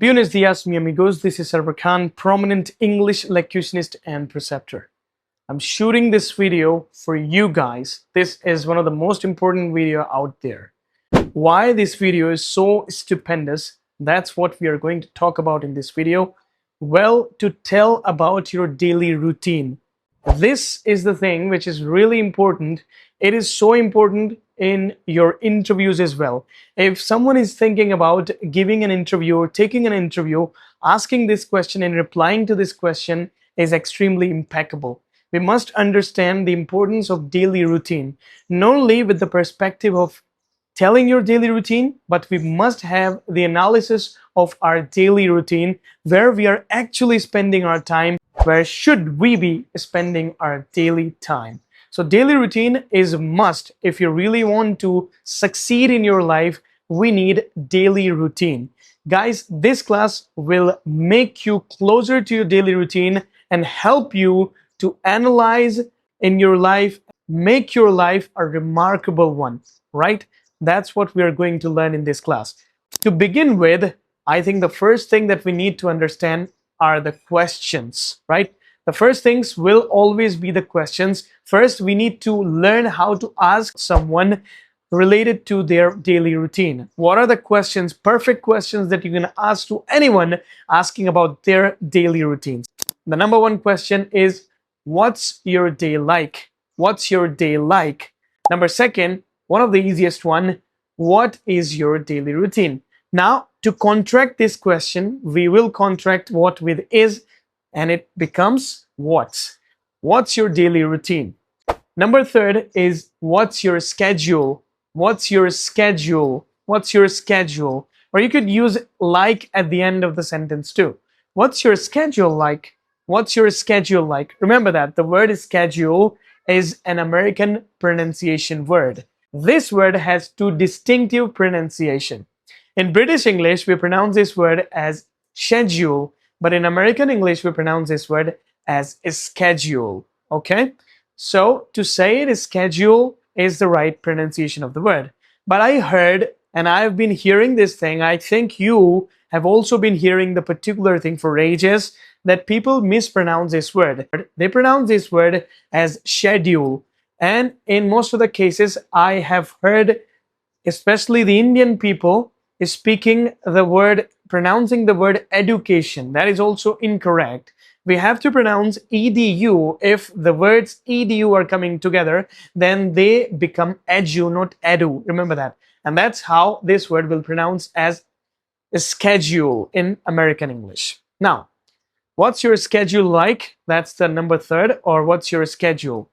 Buenos dias, mi amigos. This is Sarvar Khan, prominent English locutionist and preceptor. I'm shooting this video for you guys. This is one of the most important video out there. Why this video is so stupendous, that's what we are going to talk about in this video. Well, to tell about your daily routine. This is the thing which is really important. It is so important in your interviews as well. If someone is thinking about giving an interview or taking an interview, asking this question and replying to this question is extremely impeccable. We must understand the importance of daily routine, not only with the perspective of telling your daily routine, but we must have the analysis of our daily routine, where we are actually spending our time, where should we be spending our daily time. So daily routine is a must. If you really want to succeed in your life, we need daily routine. Guys, this class will make you closer to your daily routine and help you to analyze in your life, make your life a remarkable one, right? That's what we are going to learn in this class. To begin with, I think the first thing that we need to understand are the questions, right? The first things will always be the questions. First, we need to learn how to ask someone related to their daily routine. What are the questions, perfect questions that you can ask to anyone asking about their daily routines? The number one question is, what's your day like? What's your day like? Number second, one of the easiest one, what is your daily routine? Now, to contract this question, we will contract what with is, and it becomes what. What's your daily routine? Number third is, what's your schedule? What's your schedule? What's your schedule? Or you could use like at the end of the sentence too. What's your schedule like? What's your schedule like? Remember that the word schedule is an American pronunciation word. This word has two distinctive pronunciation. In British English, we pronounce this word as schedule, but in American English, we pronounce this word as schedule, okay? So to say it is schedule is the right pronunciation of the word. But I heard, and I've been hearing this thing, I think you have also been hearing the particular thing for ages, that people mispronounce this word. They pronounce this word as schedule. And in most of the cases, I have heard, especially the Indian people, is speaking the word, pronouncing the word education. That is also incorrect. We have to pronounce edu. If the words edu are coming together, then they become edu, not edu. Remember that. And that's how this word will pronounce as schedule in American English. Now, what's your schedule like? That's the number third, or what's your schedule?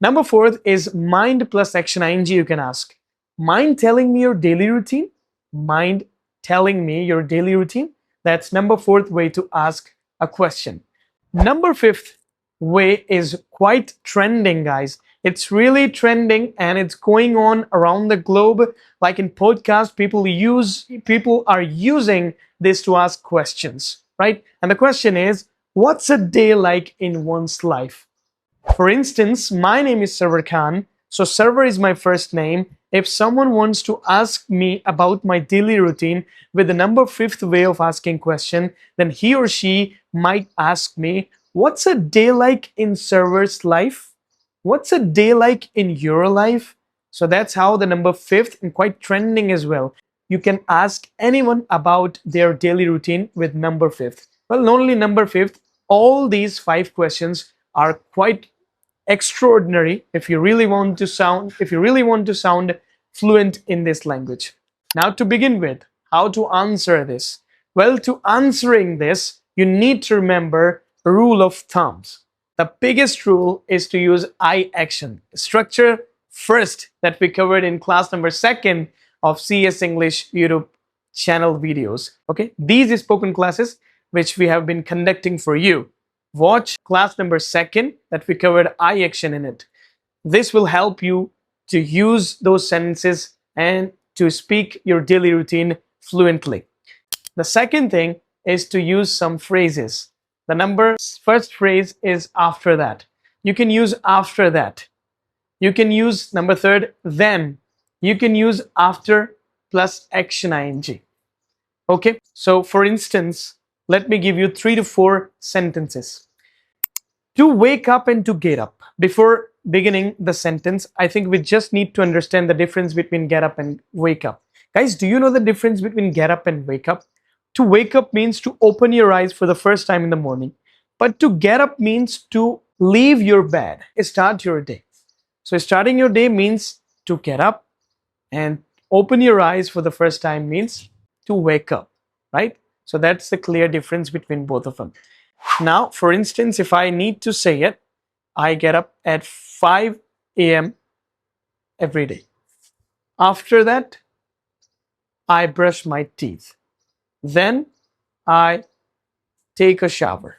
Number fourth is mind plus action ing. You can ask, mind telling me your daily routine? Mind telling me your daily routine? That's number fourth way to ask a question. Number fifth way is quite trending, guys. It's really trending and it's going on around the globe. Like in podcast, people are using this to ask questions, right? And the question is, what's a day like in one's life? For instance, my name is Sarvar Khan. So Sarvar is my first name. If someone wants to ask me about my daily routine with the number fifth way of asking question, then he or she might ask me, what's a day like in Sarvar's life? What's a day like in your life? So that's how the number fifth, and quite trending as well. You can ask anyone about their daily routine with number fifth. Well, not only number fifth, all these 5 questions are quite extraordinary if you really want to sound fluent in this language. Now, to begin with, how to answer this? Well, to answering this, you need to remember a rule of thumbs. The biggest rule is to use I action structure first, that we covered in class number 2 of CS English YouTube channel videos. Okay, these spoken classes which we have been conducting for you. Watch class number 2 that we covered I action in it. This will help you to use those sentences and to speak your daily routine fluently. The second thing is to use some phrases. The first phrase is after that. You can use after that. You can use number third, then. You can use after plus action ing. Okay, so for instance, let me give you 3 to 4 sentences. To wake up and to get up. Before beginning the sentence, I think we just need to understand the difference between get up and wake up. Guys, do you know the difference between get up and wake up? To wake up means to open your eyes for the first time in the morning, but to get up means to leave your bed, start your day. So, starting your day means to get up, and open your eyes for the first time means to wake up, right? So, that's the clear difference between both of them. Now, for instance, if I need to say it, I get up at 5 a.m. every day. After that, I brush my teeth. Then I take a shower.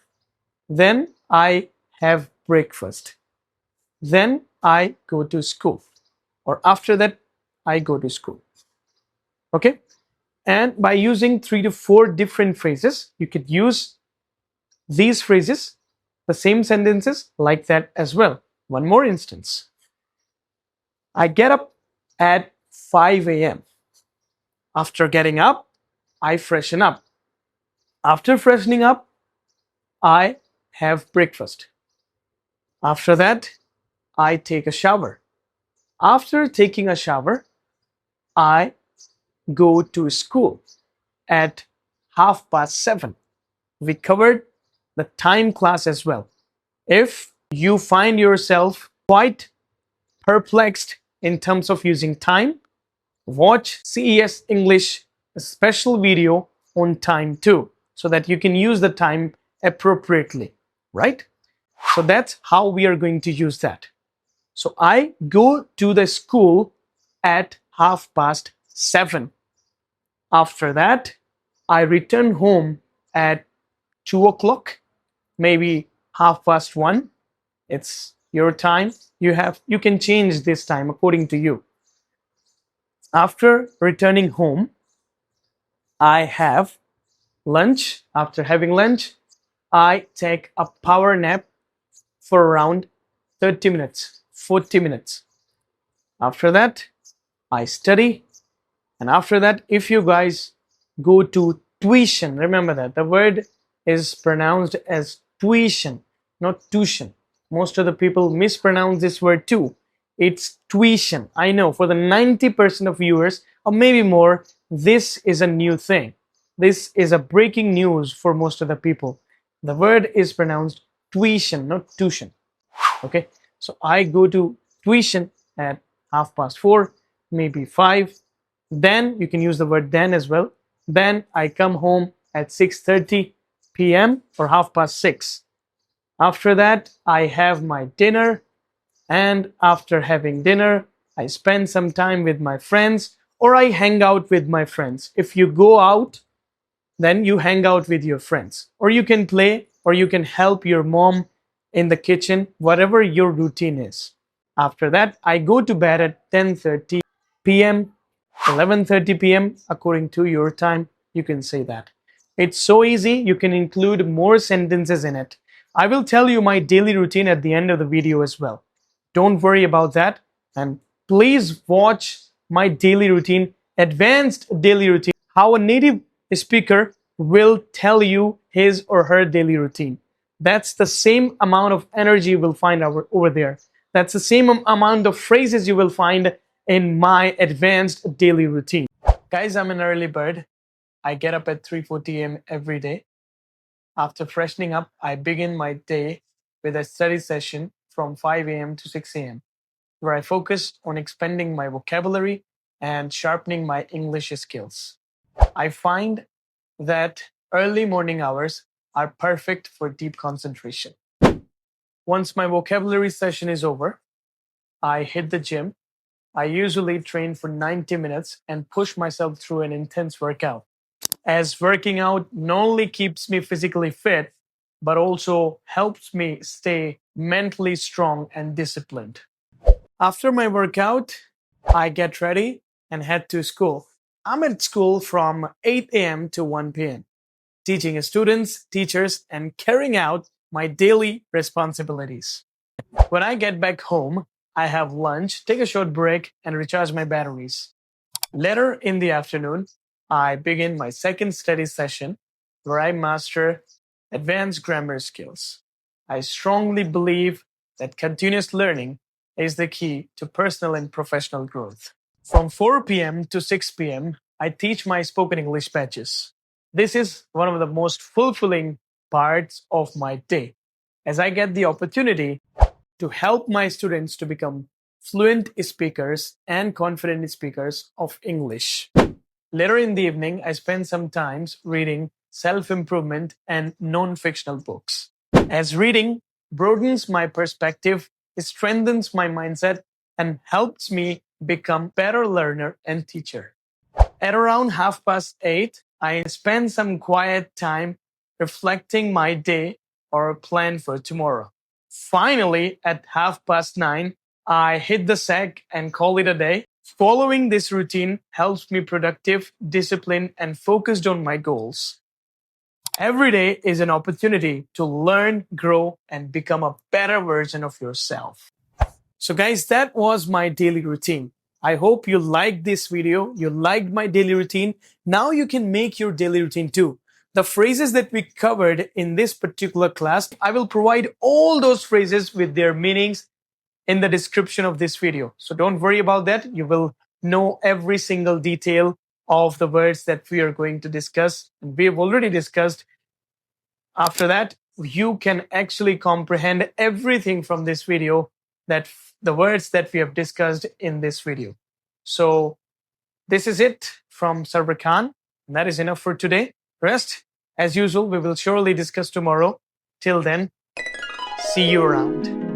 Then I have breakfast. Then I go to school. Or after that, I go to school. Okay? And by using 3 to 4 different phrases, you could use these phrases, the same sentences like that as well. One more instance. I get up at 5 a.m. After getting up, I freshen up. After freshening up, I have breakfast. After that, I take a shower. After taking a shower, I go to school at 7:30. We covered the time class as well. If you find yourself quite perplexed in terms of using time, watch CES English, a special video on time too, so that you can use the time appropriately, right? So that's how we are going to use that. So I go to the school at 7:30. After that, I return home at 2 o'clock, maybe 1:30. It's your time. You can change this time according to you. After returning home, I have lunch. After having lunch, I take a power nap for around 30 minutes, 40 minutes. After that, I study. And after that, if you guys go to tuition, remember that the word is pronounced as tuition, not tuition. Most of the people mispronounce this word too. It's tuition. I know for the 90% of viewers, or maybe more, this is a new thing. This is a breaking news for most of the people. The word is pronounced tuition, not tuition. Okay, so I go to tuition at 4:30, maybe 5. Then you can use the word then as well. Then I come home at 6:30 p.m. or 6:30. After that, I have my dinner, and after having dinner, I spend some time with my friends, or I hang out with my friends. If you go out, then you hang out with your friends, or you can play, or you can help your mom in the kitchen, whatever your routine is. After that, I go to bed at 10:30 p.m., 11:30 p.m. according to your time. You can say that. It's so easy. You can include more sentences in it. I will tell you my daily routine at the end of the video as well. Don't worry about that. And please watch my daily routine, advanced daily routine, how a native speaker will tell you his or her daily routine. That's the same amount of energy you will find over there. That's the same amount of phrases you will find in my advanced daily routine. Guys, I'm an early bird. I get up at 3:40 a.m. every day. After freshening up, I begin my day with a study session from 5 a.m. to 6 a.m., where I focus on expanding my vocabulary and sharpening my English skills. I find that early morning hours are perfect for deep concentration. Once my vocabulary session is over, I hit the gym. I usually train for 90 minutes and push myself through an intense workout, as working out not only keeps me physically fit, but also helps me stay mentally strong and disciplined. After my workout, I get ready and head to school. I'm at school from 8 a.m. to 1 p.m., teaching students, teachers, and carrying out my daily responsibilities. When I get back home, I have lunch, take a short break, and recharge my batteries. Later in the afternoon, I begin my second study session where I master advanced grammar skills. I strongly believe that continuous learning is the key to personal and professional growth. From 4 p.m. to 6 p.m., I teach my spoken English batches. This is one of the most fulfilling parts of my day, as I get the opportunity to help my students to become fluent speakers and confident speakers of English. Later in the evening, I spend some time reading self improvement and non fictional books. As reading broadens my perspective, it strengthens my mindset, and helps me become better learner and teacher. At around 8:30, I spend some quiet time reflecting my day or plan for tomorrow. Finally, at 9:30, I hit the sack and call it a day. Following this routine helps me productive, disciplined, and focused on my goals. Every day is an opportunity to learn, grow, and become a better version of yourself. So guys, that was my daily routine. I hope you liked this video. You liked my daily routine. Now you can make your daily routine too. The phrases that we covered in this particular class, I will provide all those phrases with their meanings in the description of this video. So don't worry about that. You will know every single detail of the words that we are going to discuss. And we have already discussed. After that, you can actually comprehend everything from this video, that the words that we have discussed in this video. So this is it from Sarwar Khan. And that is enough for today. Rest, as usual, we will surely discuss tomorrow. Till then, see you around.